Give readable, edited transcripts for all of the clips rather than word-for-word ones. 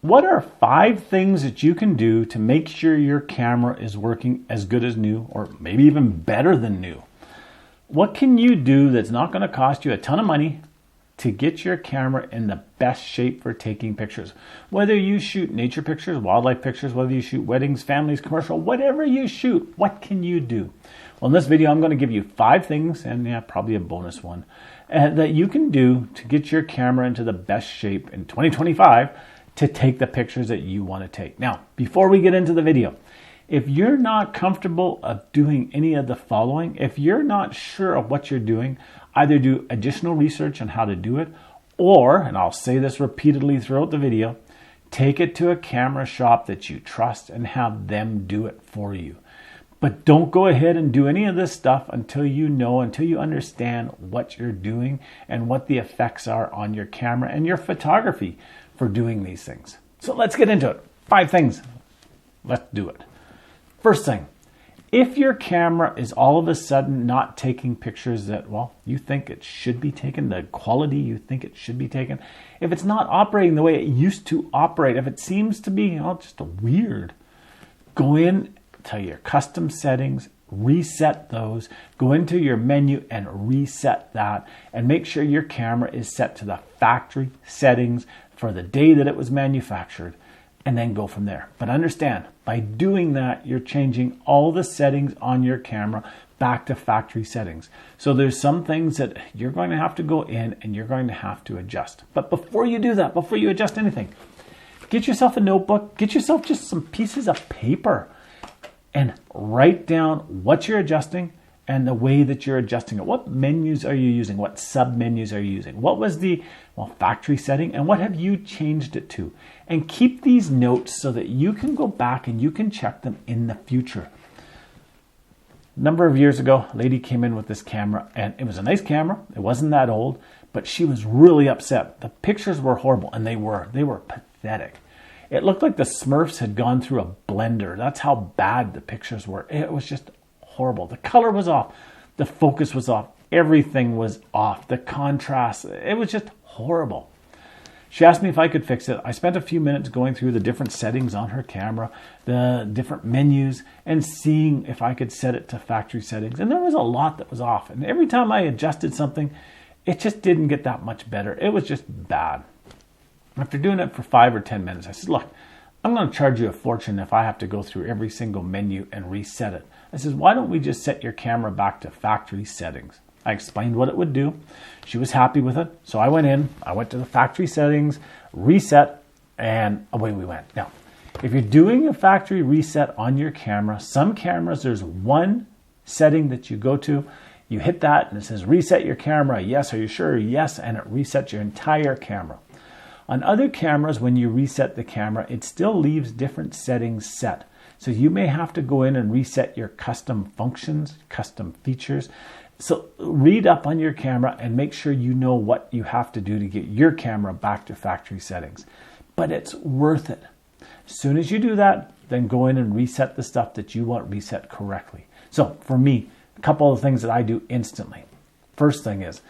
What are 5 things that you can do to make sure your camera is working as good as new, or maybe even better than new? What can you do that's not going to cost you a ton of money to get your camera in the best shape for taking pictures? Whether you shoot nature pictures, wildlife pictures, whether you shoot weddings, families, commercial, whatever you shoot, what can you do? Well, in this video, I'm going to give you 5 things, and probably a bonus one, that you can do to get your camera into the best shape in 2025 to take the pictures that you want to take. Now, before we get into the video, if you're not comfortable of doing any of the following, if you're not sure of what you're doing, either do additional research on how to do it, or, and I'll say this repeatedly throughout the video, take it to a camera shop that you trust and have them do it for you. But don't go ahead and do any of this stuff until you understand what you're doing and what the effects are on your camera and your photography for doing these things. So let's get into it. 5 things. Let's do it. First thing, if your camera is all of a sudden not taking pictures that, you think it should be taken, the quality you think it should be taken, if it's not operating the way it used to operate, if it seems to be just weird, go in to your custom settings, reset those, go into your menu and reset that, and make sure your camera is set to the factory settings for the day that it was manufactured, and then go from there. But understand, by doing that, you're changing all the settings on your camera back to factory settings. So there's some things that you're going to have to go in and you're going to have to adjust. But before you do that, before you adjust anything, get yourself a notebook, get yourself just some pieces of paper, and write down what you're adjusting and the way that you're adjusting it. What menus are you using? What sub-menus are you using? What was the factory setting, and what have you changed it to? And keep these notes so that you can go back and you can check them in the future. A number of years ago, a lady came in with this camera, and it was a nice camera. It wasn't that old, but she was really upset. The pictures were horrible, and they were pathetic. It looked like the Smurfs had gone through a blender. That's how bad the pictures were. It was just horrible. The color was off. The focus was off. Everything was off. The contrast, it was just horrible. She asked me if I could fix it. I spent a few minutes going through the different settings on her camera, the different menus, and seeing if I could set it to factory settings. And there was a lot that was off. And every time I adjusted something, it just didn't get that much better. It was just bad. After doing it for 5 or 10 minutes, I said, look, I'm going to charge you a fortune if I have to go through every single menu and reset it. I said, why don't we just set your camera back to factory settings? I explained what it would do. She was happy with it. So I went to the factory settings, reset, and away we went. Now, if you're doing a factory reset on your camera, some cameras, there's one setting that you go to. You hit that and it says, reset your camera. Yes, are you sure? Yes, and it resets your entire camera. On other cameras, when you reset the camera, it still leaves different settings set. So you may have to go in and reset your custom functions, custom features. So read up on your camera and make sure you know what you have to do to get your camera back to factory settings. But it's worth it. As soon as you do that, then go in and reset the stuff that you want reset correctly. So for me, a couple of things that I do instantly. First thing is,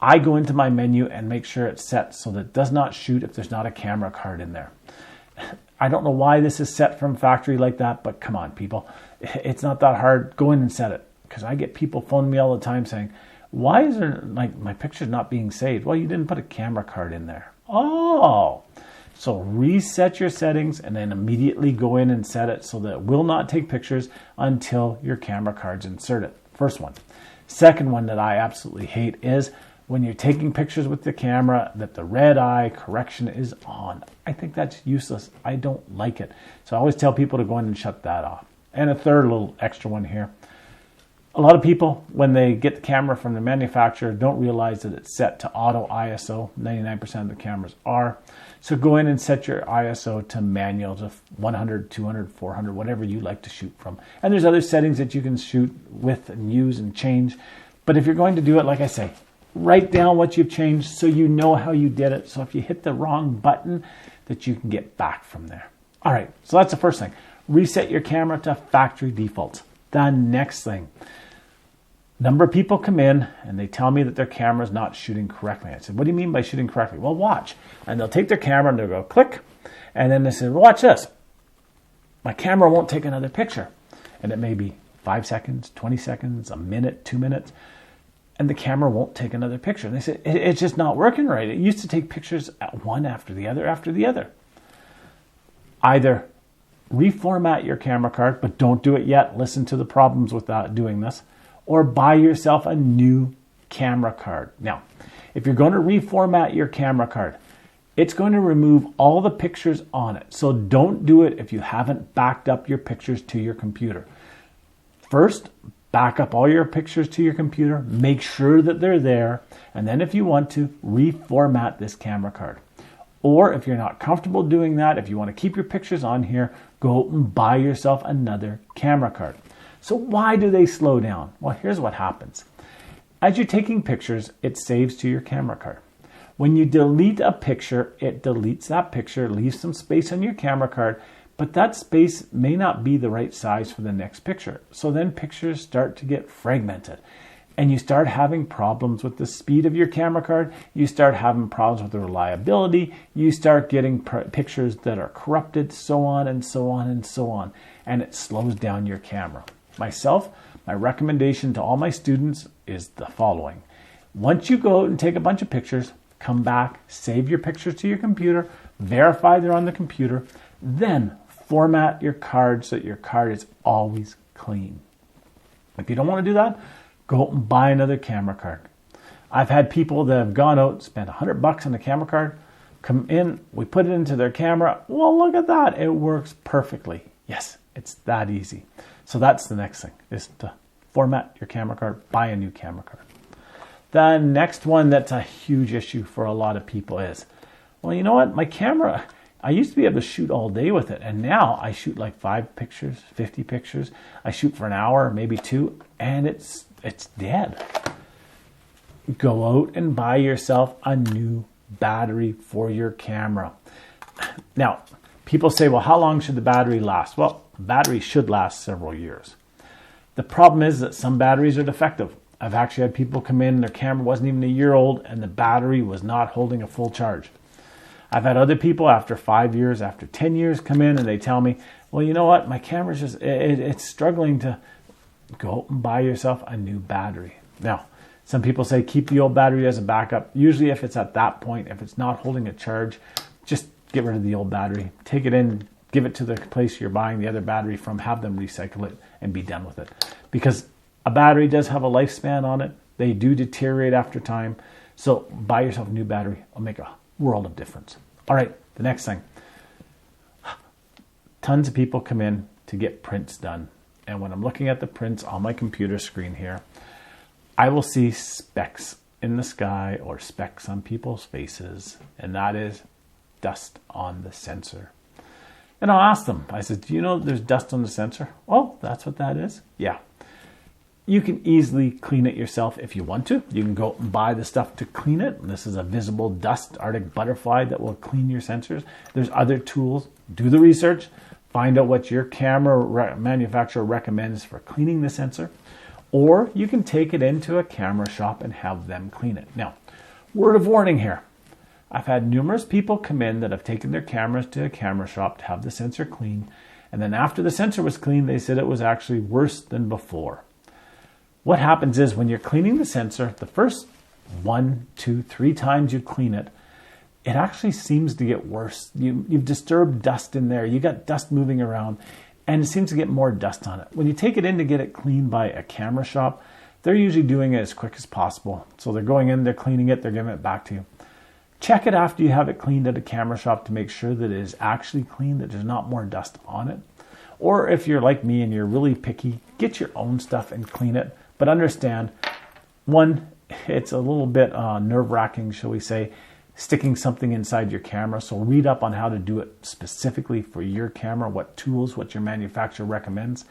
I go into my menu and make sure it's set so that it does not shoot if there's not a camera card in there. I don't know why this is set from factory like that, but come on, people. It's not that hard. Go in and set it. Because I get people phoning me all the time saying, why is there, my picture's not being saved? Well, you didn't put a camera card in there. Oh, so reset your settings and then immediately go in and set it so that it will not take pictures until your camera card's inserted. First one. Second one that I absolutely hate is when you're taking pictures with the camera that the red eye correction is on. I think that's useless. I don't like it. So I always tell people to go in and shut that off. And a third little extra one here. A lot of people, when they get the camera from the manufacturer, don't realize that it's set to auto ISO. 99% of the cameras are. So go in and set your ISO to manual, to 100, 200, 400, whatever you like to shoot from. And there's other settings that you can shoot with and use and change. But if you're going to do it, like I say, write down what you've changed so you know how you did it. So if you hit the wrong button, that you can get back from there. All right, so that's the first thing. Reset your camera to factory defaults. The next thing, number of people come in and they tell me that their camera is not shooting correctly. I said, what do you mean by shooting correctly? Well, watch. And they'll take their camera and they'll go click, And then they say, watch this. My camera won't take another picture. And it may be 5 seconds, 20 seconds, a minute, 2 minutes. And the camera won't take another picture. And they say, it's just not working right. It used to take pictures one after the other after the other. Either reformat your camera card, but don't do it yet. Listen to the problems with doing this. Or buy yourself a new camera card. Now, if you're going to reformat your camera card, it's going to remove all the pictures on it. So don't do it if you haven't backed up your pictures to your computer. First, back up all your pictures to your computer. Make sure that they're there. And then if you want to, reformat this camera card. Or if you're not comfortable doing that, if you want to keep your pictures on here, go out and buy yourself another camera card. So why do they slow down? Well, here's what happens. As you're taking pictures, it saves to your camera card. When you delete a picture, it deletes that picture, leaves some space on your camera card, but that space may not be the right size for the next picture. So then pictures start to get fragmented. And you start having problems with the speed of your camera card. You start having problems with the reliability. You start getting pictures that are corrupted, so on and so on and so on. And it slows down your camera. Myself, my recommendation to all my students is the following. Once you go out and take a bunch of pictures, come back, save your pictures to your computer, verify they're on the computer, then format your card so that your card is always clean. If you don't want to do that, go out and buy another camera card. I've had people that have gone out, spent $100 on a camera card, come in, we put it into their camera. Well, look at that. It works perfectly. Yes, it's that easy. So that's the next thing, is to format your camera card, buy a new camera card. The next one that's a huge issue for a lot of people is, well, you know what? My camera, I used to be able to shoot all day with it, and now I shoot like 5 pictures, 50 pictures. I shoot for an hour, maybe 2, and it's dead. Go out and buy yourself a new battery for your camera. Now, people say, well, how long should the battery last? Well, the battery should last several years. The problem is that some batteries are defective. I've actually had people come in, their camera wasn't even a year old, and the battery was not holding a full charge. I've had other people after 5 years, after 10 years come in and they tell me, well, you know what? My camera's just, it's struggling to. Go out and buy yourself a new battery. Now, some people say keep the old battery as a backup. Usually if it's at that point, if it's not holding a charge, just get rid of the old battery. Take it in, give it to the place you're buying the other battery from, have them recycle it and be done with it. Because a battery does have a lifespan on it. They do deteriorate after time. So buy yourself a new battery. It'll make a world of difference. All right, the next thing. Tons of people come in to get prints done. And when I'm looking at the prints on my computer screen here, I will see specks in the sky or specks on people's faces, and that is dust on the sensor. And I'll ask them, I said, do you know there's dust on the sensor? Oh, that's what that is? Yeah. You can easily clean it yourself if you want to. You can go and buy the stuff to clean it. This is a visible dust Arctic butterfly that will clean your sensors. There's other tools. Do the research. Find out what your camera manufacturer recommends for cleaning the sensor. Or you can take it into a camera shop and have them clean it. Now, word of warning here. I've had numerous people come in that have taken their cameras to a camera shop to have the sensor cleaned. And then after the sensor was cleaned, they said it was actually worse than before. What happens is when you're cleaning the sensor, the first 1, 2, 3 times you clean it, it actually seems to get worse. You've disturbed dust in there. You got dust moving around, and it seems to get more dust on it. When you take it in to get it cleaned by a camera shop, they're usually doing it as quick as possible. So they're going in, they're cleaning it, they're giving it back to you. Check it after you have it cleaned at a camera shop to make sure that it is actually clean, that there's not more dust on it. Or if you're like me and you're really picky, get your own stuff and clean it. But understand, one, it's a little bit nerve-wracking, shall we say, sticking something inside your camera. So read up on how to do it specifically for your camera, what tools, what your manufacturer recommends.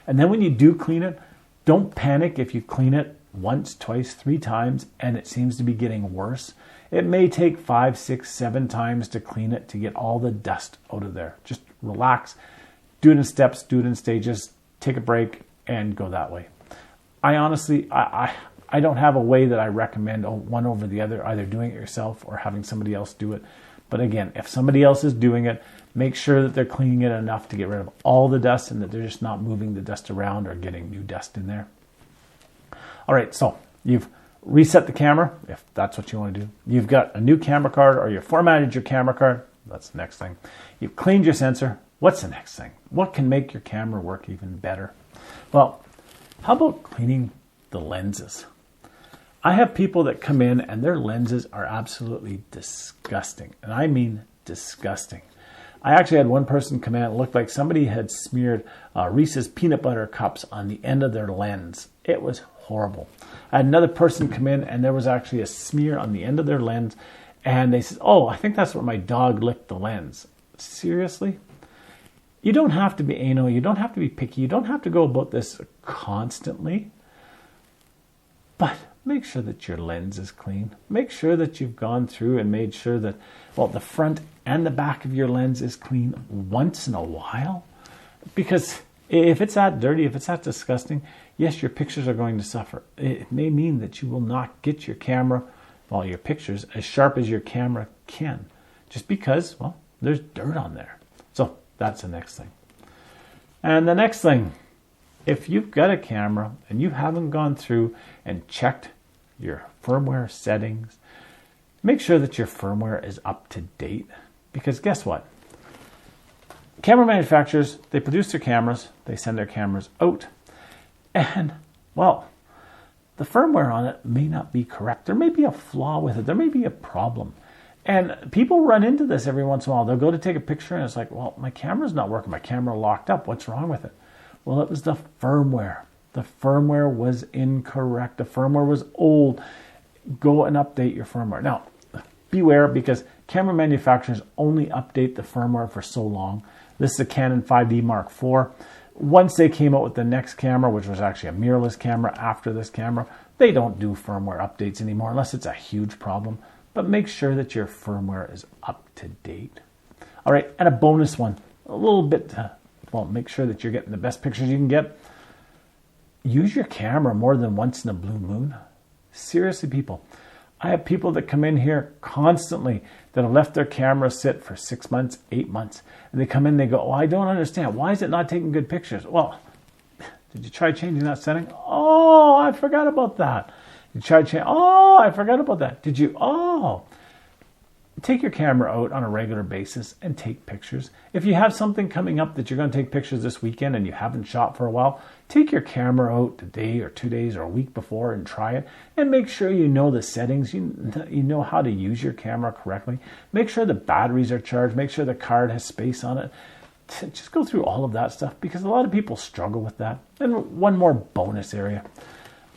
And then when you do clean it, don't panic if you clean it once, twice, 3 times, and it seems to be getting worse. It may take 5, 6, 7 times to clean it to get all the dust out of there. Just relax, do it in steps, do it in stages, take a break, and go that way. I honestly, I don't have a way that I recommend one over the other, either doing it yourself or having somebody else do it. But again, if somebody else is doing it, Make sure that they're cleaning it enough to get rid of all the dust and that they're just not moving the dust around or getting new dust in there. All right, so you've reset the camera, if that's what you want to do. You've got a new camera card, or you formatted your camera card. That's the next thing. You've cleaned your sensor. What's the next thing? What can make your camera work even better? Well, how about cleaning the lenses? I have people that come in and their lenses are absolutely disgusting. And I mean disgusting. I actually had one person come in, it looked like somebody had smeared Reese's peanut butter cups on the end of their lens. It was horrible. I had another person come in and there was actually a smear on the end of their lens, and they said, oh, I think that's where my dog licked the lens. Seriously? You don't have to be anal, you don't have to be picky, you don't have to go about this constantly, but make sure that your lens is clean. Make sure that you've gone through and made sure that, well, the front and the back of your lens is clean once in a while. Because if it's that dirty, if it's that disgusting, yes, your pictures are going to suffer. It may mean that you will not get your camera, well, your pictures, as sharp as your camera can. Just because, well, there's dirt on there. So that's the next thing. And the next thing, if you've got a camera and you haven't gone through and checked your firmware settings, make sure that your firmware is up to date. Because guess what? Camera manufacturers, they produce their cameras, they send their cameras out, and, well, the firmware on it may not be correct. There may be a flaw with it. There may be a problem. And people run into this every once in a while. They'll go to take a picture and it's like, well, my camera's not working. My camera locked up. What's wrong with it? Well, it was the firmware. The firmware was incorrect. The firmware was old. Go and update your firmware. Now, beware, because camera manufacturers only update the firmware for so long. This is a Canon 5D Mark IV. Once they came out with the next camera, which was actually a mirrorless camera after this camera, they don't do firmware updates anymore unless it's a huge problem. But make sure that your firmware is up to date. All right, and a bonus one, a little bit, well, make sure that you're getting the best pictures you can get. Use your camera more than once in a blue moon. Seriously, people. I have people that come in here constantly that have left their camera sit for 6 months, 8 months. And they come in, they go, oh, I don't understand. Why is it not taking good pictures? Well, did you try changing that setting? Oh, I forgot about that. Did you try changing? Oh, I forgot about that. Did you? Oh. Take your camera out on a regular basis and take pictures. If you have something coming up that you're going to take pictures this weekend and you haven't shot for a while, take your camera out a day or 2 days or a week before and try it, and make sure you know the settings, you know how to use your camera correctly. Make sure the batteries are charged, make sure the card has space on it. Just go through all of that stuff, because a lot of people struggle with that. And one more bonus area.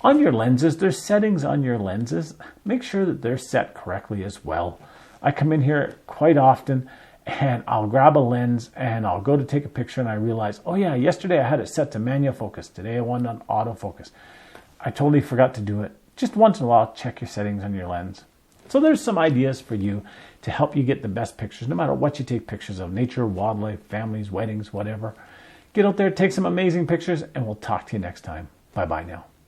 On your lenses, there's settings on your lenses. Make sure that they're set correctly as well. I come in here quite often and I'll grab a lens and I'll go to take a picture and I realize, oh yeah, yesterday I had it set to manual focus. Today I want it on autofocus. I totally forgot to do it. Just once in a while, check your settings on your lens. So there's some ideas for you to help you get the best pictures, no matter what you take pictures of, nature, wildlife, families, weddings, whatever. Get out there, take some amazing pictures, and we'll talk to you next time. Bye-bye now.